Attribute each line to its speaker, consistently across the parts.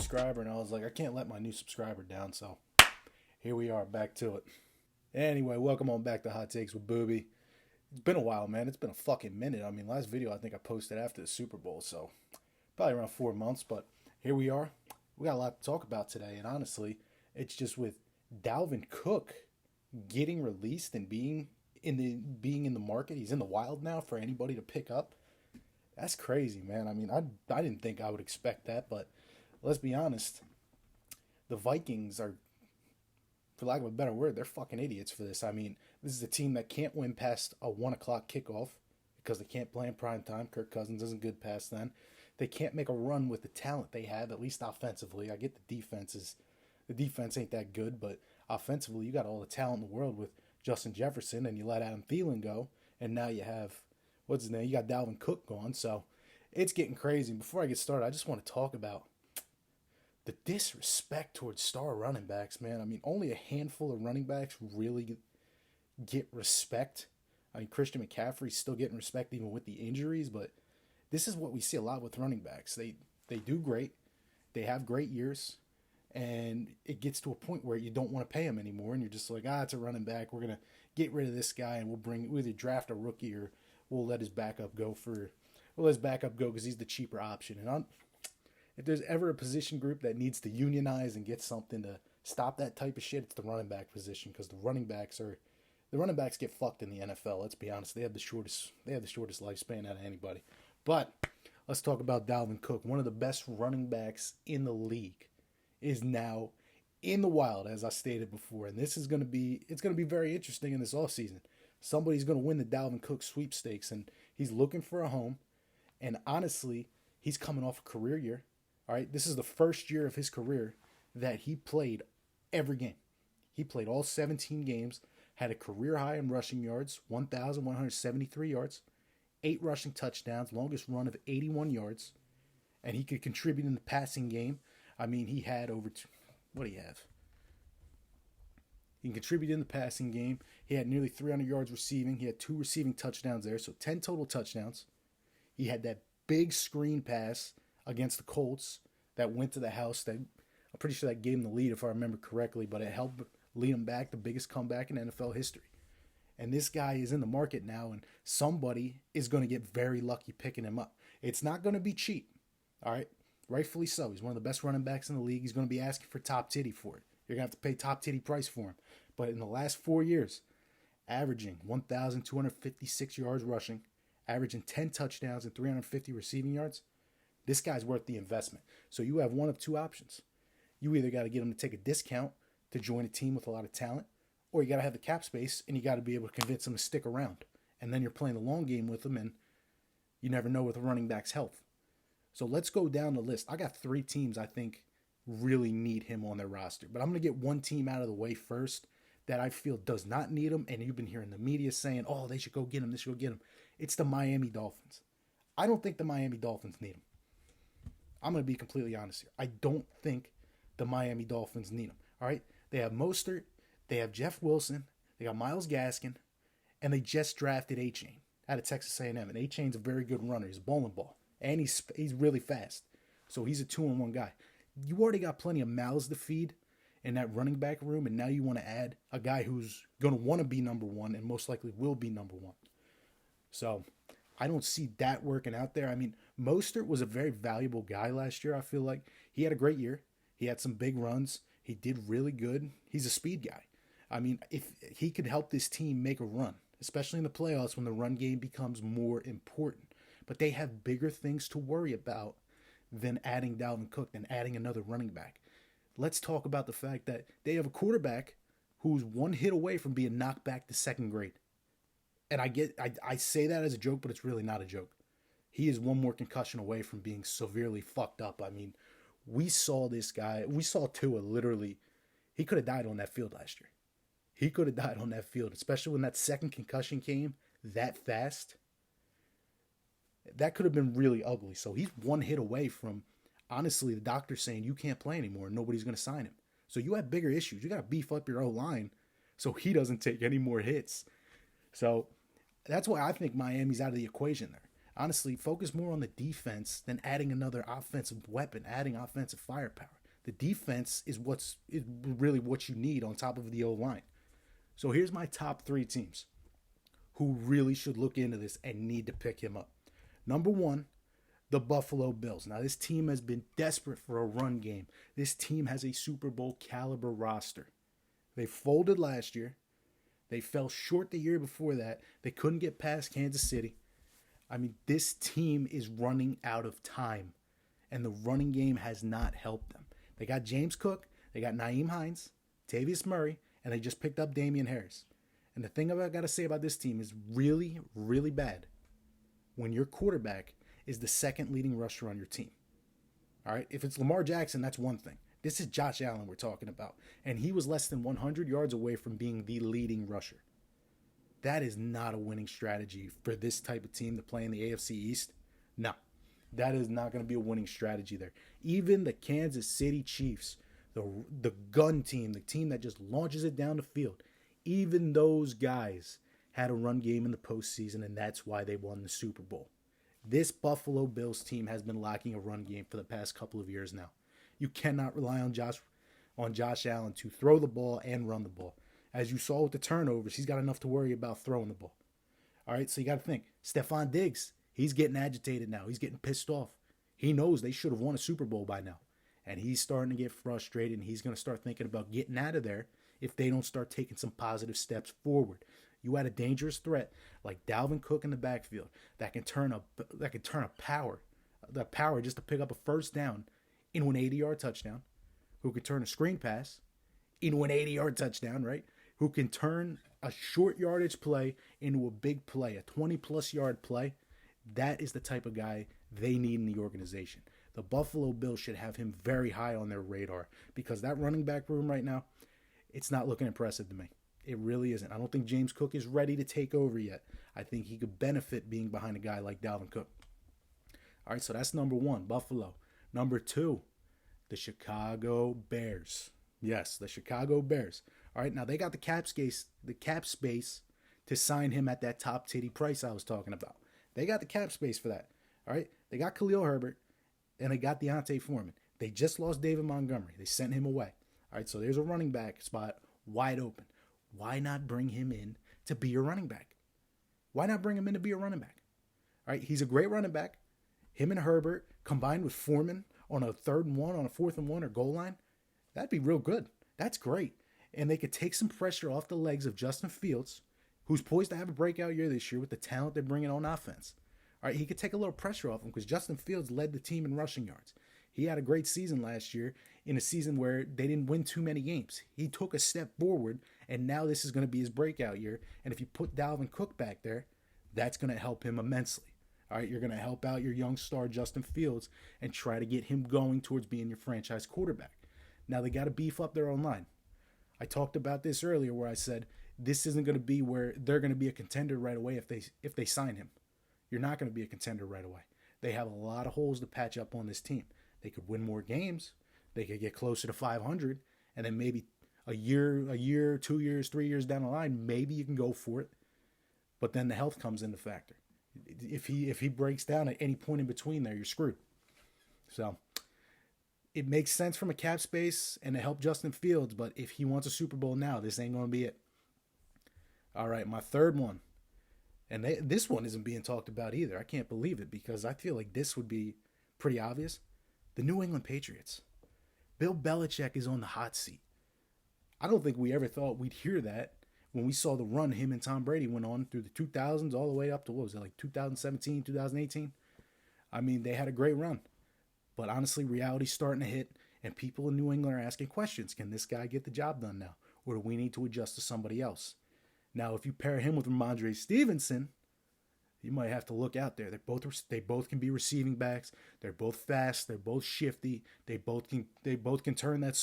Speaker 1: subscriber, and I was like, I can't let my new subscriber down, so here we are, back to it. Anyway, welcome on back to Hot Takes with Booby. It's been a while, man. It's been a fucking minute. I mean, last video I think I posted after the Super Bowl, so probably around 4 months, but here we are. We got a lot to talk about today, and honestly, it's just with Dalvin Cook getting released and being in the market. He's in the wild now for anybody to pick up. That's crazy, man. I mean, I didn't think I would expect that, but let's be honest. The Vikings are, for lack of a better word, they're fucking idiots for this. I mean, this is a team that can't win past a 1 o'clock kickoff because they can't play in prime time. Kirk Cousins isn't good past then. They can't make a run with the talent they have, at least offensively. I get the defense ain't that good, but offensively, you got all the talent in the world with Justin Jefferson, and you let Adam Thielen go, and now you have, what's his name? You got Dalvin Cook gone, so it's getting crazy. Before I get started, I just want to talk about the disrespect towards star running backs, man. I mean, only a handful of running backs really get respect. I mean, Christian McCaffrey's still getting respect even with the injuries, but this is what we see a lot with running backs. They do great. They have great years, and it gets to a point where you don't want to pay them anymore, and you're just like, it's a running back. We're going to get rid of this guy, and we'll either draft a rookie or we'll let his backup go because he's the cheaper option. And if there's ever a position group that needs to unionize and get something to stop that type of shit, it's the running back position, because the running backs get fucked in the NFL. Let's be honest. They have the shortest lifespan out of anybody. But let's talk about Dalvin Cook. One of the best running backs in the league is now in the wild, as I stated before. And it's going to be very interesting in this offseason. Somebody's going to win the Dalvin Cook sweepstakes, and he's looking for a home. And honestly, he's coming off a career year. All right, this is the first year of his career that he played every game. He played all 17 games, had a career high in rushing yards, 1,173 yards, 8 rushing touchdowns, longest run of 81 yards, and he could contribute in the passing game. I mean, he had what do you have? He can contribute in the passing game. He had nearly 300 yards receiving. He had 2 receiving touchdowns there, so 10 total touchdowns. He had that big screen pass against the Colts that went to the house. That I'm pretty sure that gave him the lead, if I remember correctly, but it helped lead him back, the biggest comeback in NFL history. And this guy is in the market now, and somebody is going to get very lucky picking him up. It's not going to be cheap, all right? Rightfully so. He's one of the best running backs in the league. He's going to be asking for top titty for it. You're going to have to pay top titty price for him. But in the last 4 years, averaging 1,256 yards rushing, averaging 10 touchdowns and 350 receiving yards, this guy's worth the investment. So you have one of two options. You either got to get him to take a discount to join a team with a lot of talent, or you got to have the cap space and you got to be able to convince him to stick around. And then you're playing the long game with him, and you never know with a running back's health. So let's go down the list. I got 3 teams I think really need him on their roster. But I'm going to get one team out of the way first that I feel does not need him, and you've been hearing the media saying, they should go get him, It's the Miami Dolphins. I don't think the Miami Dolphins need him. I'm going to be completely honest here. I don't think the Miami Dolphins need him. All right? They have Mostert, they have Jeff Wilson, they got Myles Gaskin, and they just drafted A-Chain out of Texas A&M. And A-Chain's a very good runner. He's a bowling ball. And he's really fast. So he's a 2-on-1 guy. You already got plenty of mouths to feed in that running back room, and now you want to add a guy who's going to want to be number 1 and most likely will be number 1. So I don't see that working out there. I mean, Mostert was a very valuable guy last year, I feel like. He had a great year. He had some big runs. He did really good. He's a speed guy. I mean, if he could help this team make a run, especially in the playoffs when the run game becomes more important. But they have bigger things to worry about than adding Dalvin Cook, than adding another running back. Let's talk about the fact that they have a quarterback who's one hit away from being knocked back to second grade. And I say that as a joke, but it's really not a joke. He is one more concussion away from being severely fucked up. I mean, we saw Tua literally, he could have died on that field last year. He could have died on that field, especially when that second concussion came that fast. That could have been really ugly. So he's one hit away from, honestly, the doctor saying you can't play anymore and nobody's going to sign him. So you have bigger issues. You got to beef up your O-line so he doesn't take any more hits. So that's why I think Miami's out of the equation there. Honestly, focus more on the defense than adding another offensive weapon, adding offensive firepower. The defense is really what you need on top of the O-line. So here's my top 3 teams who really should look into this and need to pick him up. Number 1, the Buffalo Bills. Now, this team has been desperate for a run game. This team has a Super Bowl caliber roster. They folded last year. They fell short the year before that. They couldn't get past Kansas City. I mean, this team is running out of time, and the running game has not helped them. They got James Cook, they got Nyheim Hines, Tavius Murray, and they just picked up Damian Harris. And the thing I've got to say about this team is really, really bad when your quarterback is the second leading rusher on your team. All right? If it's Lamar Jackson, that's one thing. This is Josh Allen we're talking about. And he was less than 100 yards away from being the leading rusher. That is not a winning strategy for this type of team to play in the AFC East. No, that is not going to be a winning strategy there. Even the Kansas City Chiefs, the gun team, the team that just launches it down the field, even those guys had a run game in the postseason, and that's why they won the Super Bowl. This Buffalo Bills team has been lacking a run game for the past couple of years now. You cannot rely on Josh Allen to throw the ball and run the ball. As you saw with the turnovers, he's got enough to worry about throwing the ball. All right, so you got to think. Stephon Diggs, he's getting agitated now. He's getting pissed off. He knows they should have won a Super Bowl by now. And he's starting to get frustrated, and he's going to start thinking about getting out of there if they don't start taking some positive steps forward. You had a dangerous threat like Dalvin Cook in the backfield that can turn a power just to pick up a first down into an 80-yard touchdown, who can turn a screen pass into an 80-yard touchdown, right? Who can turn a short yardage play into a big play, a 20-plus yard play. That is the type of guy they need in the organization. The Buffalo Bills should have him very high on their radar because that running back room right now, it's not looking impressive to me. It really isn't. I don't think James Cook is ready to take over yet. I think he could benefit being behind a guy like Dalvin Cook. All right, so that's number 1, Buffalo. Number 2, the Chicago Bears. Yes, the Chicago Bears. All right, now they got the cap space to sign him at that top titty price I was talking about. They got the cap space for that. All right, they got Khalil Herbert, and they got Deontay Foreman. They just lost David Montgomery. They sent him away. All right, so there's a running back spot wide open. Why not bring him in to be your running back? Why not bring him in to be a running back? All right, he's a great running back. Him and Herbert combined with Foreman on a 3rd and 1, on a 4th and 1 or goal line, that'd be real good. That's great. And they could take some pressure off the legs of Justin Fields, who's poised to have a breakout year this year with the talent they're bringing on offense. All right, he could take a little pressure off him because Justin Fields led the team in rushing yards. He had a great season last year in a season where they didn't win too many games. He took a step forward, and now this is going to be his breakout year. And if you put Dalvin Cook back there, that's going to help him immensely. All right, you're going to help out your young star Justin Fields and try to get him going towards being your franchise quarterback. Now, they got to beef up their own line. I talked about this earlier where I said this isn't going to be where they're going to be a contender right away if they sign him. You're not going to be a contender right away. They have a lot of holes to patch up on this team. They could win more games. They could get closer to 500, and then maybe a year, 2 years, 3 years down the line, maybe you can go for it. But then the health comes into factor. If he breaks down at any point in between there, you're screwed. So it makes sense from a cap space and to help Justin Fields, but if he wants a Super Bowl now, this ain't going to be it. All right, my third one. And this one isn't being talked about either. I can't believe it because I feel like this would be pretty obvious. The New England Patriots. Bill Belichick is on the hot seat. I don't think we ever thought we'd hear that when we saw the run him and Tom Brady went on through the 2000s all the way up to, what was it, like 2017, 2018? I mean, they had a great run. But honestly, reality's starting to hit, and people in New England are asking questions. Can this guy get the job done now? Or do we need to adjust to somebody else? Now, if you pair him with Ramondre Stevenson, you might have to look out there. They both can be receiving backs. They're both fast. They're both shifty. They both can turn that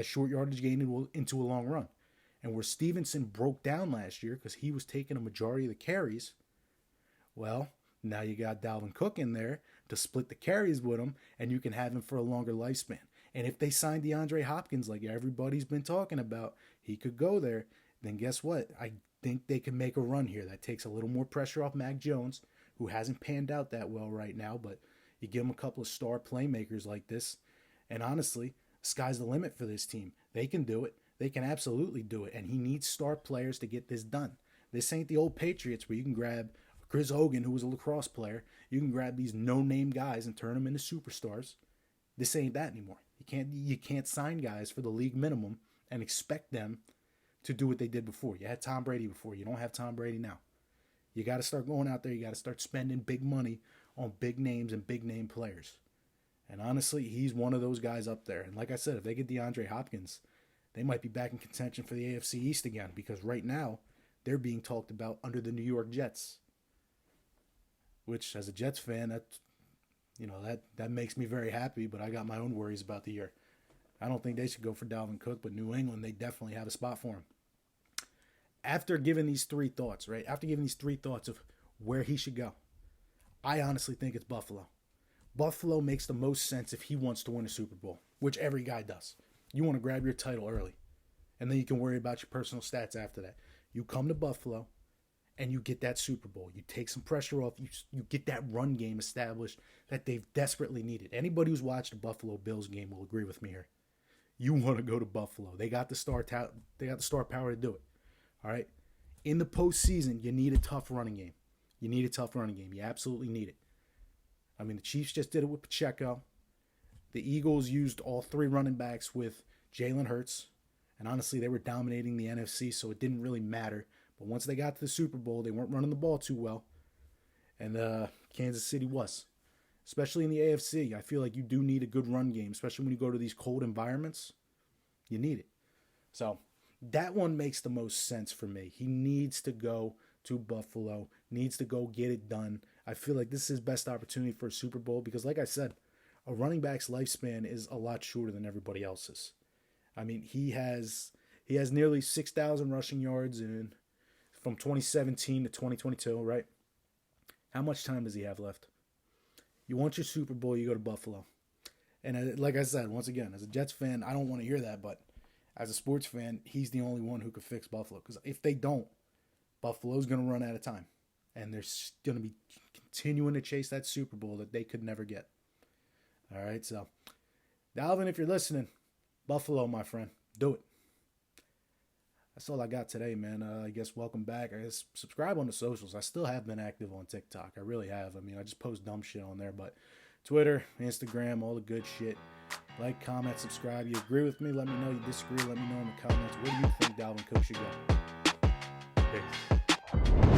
Speaker 1: short yardage gain into a long run. And where Stevenson broke down last year because he was taking a majority of the carries, well, now you got Dalvin Cook in there to split the carries with him, and you can have him for a longer lifespan. And if they sign DeAndre Hopkins like everybody's been talking about, he could go there, then guess what? I think they can make a run here that takes a little more pressure off Mac Jones, who hasn't panned out that well right now, but you give him a couple of star playmakers like this, and honestly, sky's the limit for this team. They can do it. They can absolutely do it. And he needs star players to get this done. This ain't the old Patriots where you can grab Chris Hogan, who was a lacrosse player. You can grab these no-name guys and turn them into superstars. This ain't that anymore. You can't sign guys for the league minimum and expect them to do what they did before. You had Tom Brady before. You don't have Tom Brady now. You got to start going out there. You got to start spending big money on big names and big name players. And honestly, he's one of those guys up there. And like I said, if they get DeAndre Hopkins, they might be back in contention for the AFC East again, because right now they're being talked about under the New York Jets. Which, as a Jets fan, that makes me very happy, but I got my own worries about the year. I don't think they should go for Dalvin Cook, but New England, they definitely have a spot for him. After giving these three thoughts, of where he should go, I honestly think it's Buffalo. Buffalo makes the most sense if he wants to win a Super Bowl, which every guy does. You want to grab your title early, and then you can worry about your personal stats after that. You come to Buffalo, and you get that Super Bowl. You take some pressure off. You get that run game established that they've desperately needed. Anybody who's watched the Buffalo Bills game will agree with me here. You want to go to Buffalo. They got the star power to do it. All right? In the postseason, you need a tough running game. You absolutely need it. I mean, the Chiefs just did it with Pacheco. The Eagles used all three running backs with Jalen Hurts. And honestly, they were dominating the NFC, so it didn't really matter. But once they got to the Super Bowl, they weren't running the ball too well. And Kansas City was. Especially in the AFC, I feel like you do need a good run game, especially when you go to these cold environments. You need it. So that one makes the most sense for me. He needs to go to Buffalo, needs to go get it done. I feel like this is his best opportunity for a Super Bowl because, like I said, a running back's lifespan is a lot shorter than everybody else's. I mean, he has nearly 6,000 rushing yards from 2017 to 2022, right? How much time does he have left? You want your Super Bowl, you go to Buffalo. And like I said, once again, as a Jets fan, I don't want to hear that, but as a sports fan, he's the only one who could fix Buffalo. Because if they don't, Buffalo's going to run out of time. And they're going to be continuing to chase that Super Bowl that they could never get. All right, so Dalvin, if you're listening, Buffalo, my friend, do it. That's all I got today, man. I guess welcome back. I guess subscribe on the socials. I still have been active on TikTok. I really have. I mean, I just post dumb shit on there, but Twitter, Instagram, all the good shit. Like, comment, subscribe. You agree with me? Let me know. You disagree? Let me know in the comments. Where do you think Dalvin Cook should go? Peace.